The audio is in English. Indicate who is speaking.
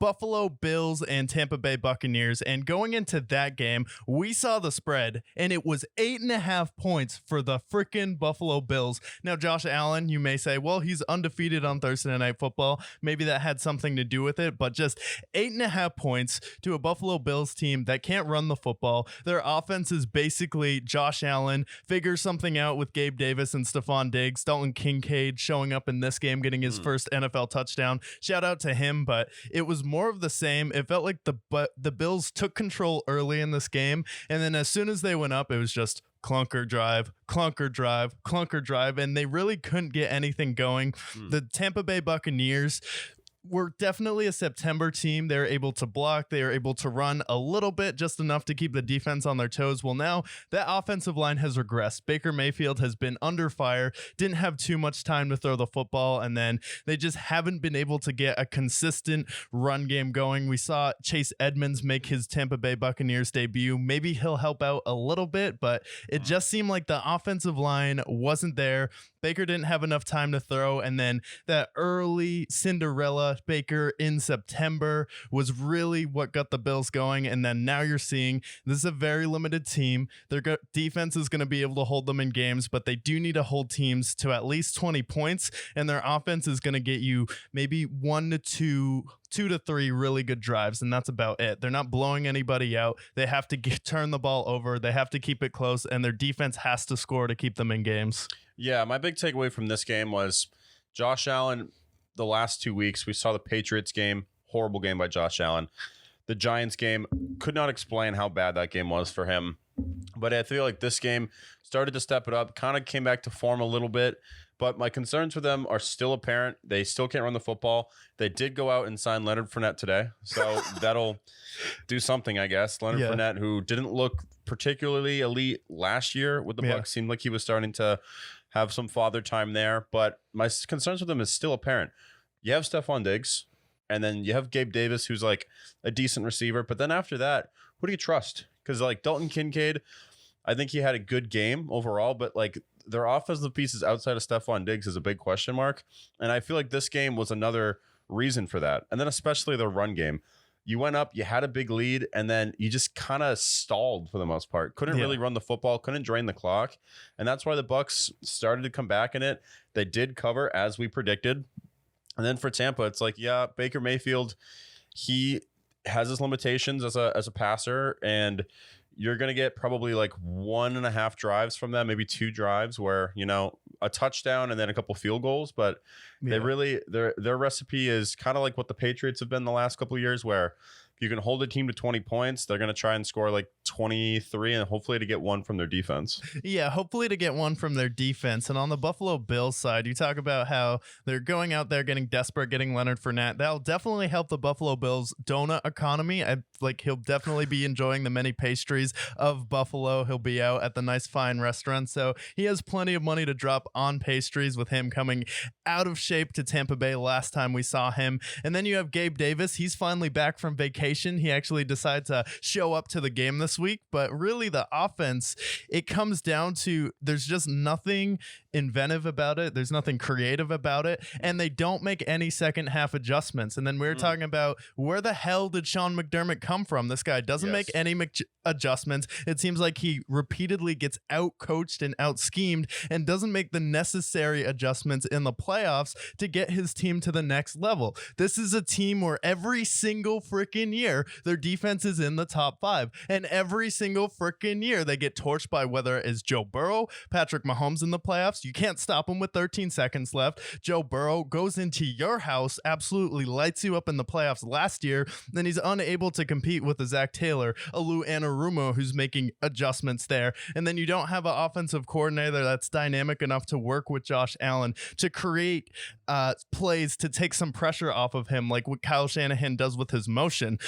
Speaker 1: Buffalo Bills and Tampa Bay Buccaneers. And going into that game, we saw the spread, and it was 8.5 points for the freaking Buffalo Bills. Now, Josh Allen, you may say, well, he's undefeated on Thursday Night Football. Maybe that had something to do with it, but just 8.5 points to a Buffalo Bills team that can't run the football. Their offense is basically Josh Allen figures something out with Gabe Davis and Stephon Diggs. Dalton Kincaid showing up in this game, getting his first NFL touchdown. Shout out to him, but it was more of the same. It felt like the Bills took control early in this game, and then as soon as they went up, it was just clunker drive, clunker drive, clunker drive, and they really couldn't get anything going. The Tampa Bay Buccaneers were definitely a September team. They were able to block. They were able to run a little bit, just enough to keep the defense on their toes. Well, now that offensive line has regressed. Baker Mayfield has been under fire, didn't have too much time to throw the football, and then they just haven't been able to get a consistent run game going. We saw Chase Edmonds make his Tampa Bay Buccaneers debut. Maybe he'll help out a little bit, but it just seemed like the offensive line wasn't there. Baker didn't have enough time to throw, and then that early Cinderella Baker in September was really what got the Bills going. And then now you're seeing this is a very limited team. Their defense is going to be able to hold them in games, but they do need to hold teams to at least 20 points, and their offense is going to get you maybe 1 to 2 to 3 really good drives, and that's about it. They're not blowing anybody out. They have to turn the ball over. They have to keep it close, and their defense has to score to keep them in games.
Speaker 2: Yeah, my big takeaway from this game was Josh Allen. The last 2 weeks, we saw the Patriots game, horrible game by Josh Allen. The Giants game, could not explain how bad that game was for him. But I feel like this game started to step it up, kind of came back to form a little bit. But my concerns for them are still apparent. They still can't run the football. They did go out and sign Leonard Fournette today, so that'll do something, I guess. Leonard Fournette, who didn't look particularly elite last year with the Bucs, seemed like he was starting to have some father time there. But my concerns with them is still apparent. You have Stephon Diggs, and then you have Gabe Davis, who's like a decent receiver. But then after that, who do you trust? Because like Dalton Kincaid, I think he had a good game overall, but like their offensive pieces outside of Stephon Diggs is a big question mark. And I feel like this game was another reason for that. And then especially their run game. You went up, you had a big lead, and then you just kind of stalled for the most part. Couldn't really run the football, couldn't drain the clock. And that's why the Bucs started to come back in it. They did cover as we predicted. And then for Tampa, it's like, yeah, Baker Mayfield, he has his limitations as a passer, and you're going to get probably like 1.5 drives from them, maybe 2 drives where, you know, a touchdown and then a couple field goals. But they really, their recipe is kind of like what the Patriots have been the last couple of years, where if you can hold a team to 20 points, they're going to try and score like 23 and hopefully to get 1 from their defense.
Speaker 1: Yeah, hopefully to get 1 from their defense. And on the Buffalo Bills side, you talk about how they're going out there getting desperate, getting Leonard Fournette. That'll definitely help the Buffalo Bills donut economy. He'll definitely be enjoying the many pastries of Buffalo. He'll be out at the nice fine restaurant. So he has plenty of money to drop on pastries with him coming out of shape to Tampa Bay last time we saw him. And then you have Gabe Davis. He's finally back from vacation. He actually decided to show up to the game this week. But really the offense, it comes down to there's just nothing inventive about it. There's nothing creative about it. And they don't make any second half adjustments. And then we were talking about where the hell did Sean McDermott come from? This guy doesn't make any adjustments. It seems like he repeatedly gets out coached and out schemed and doesn't make the necessary adjustments in the playoffs to get his team to the next level. This is a team where every single freaking year their defense is in the top 5, and every single freaking year they get torched by whether it is Joe Burrow, Patrick Mahomes in the playoffs. You can't stop him with 13 seconds left. Joe Burrow goes into your house, absolutely lights you up in the playoffs last year. Then he's unable to compete with a Zach Taylor, a Lou Anarumo, who's making adjustments there. And then you don't have an offensive coordinator that's dynamic enough to work with Josh Allen to create plays to take some pressure off of him, like what Kyle Shanahan does with his motion.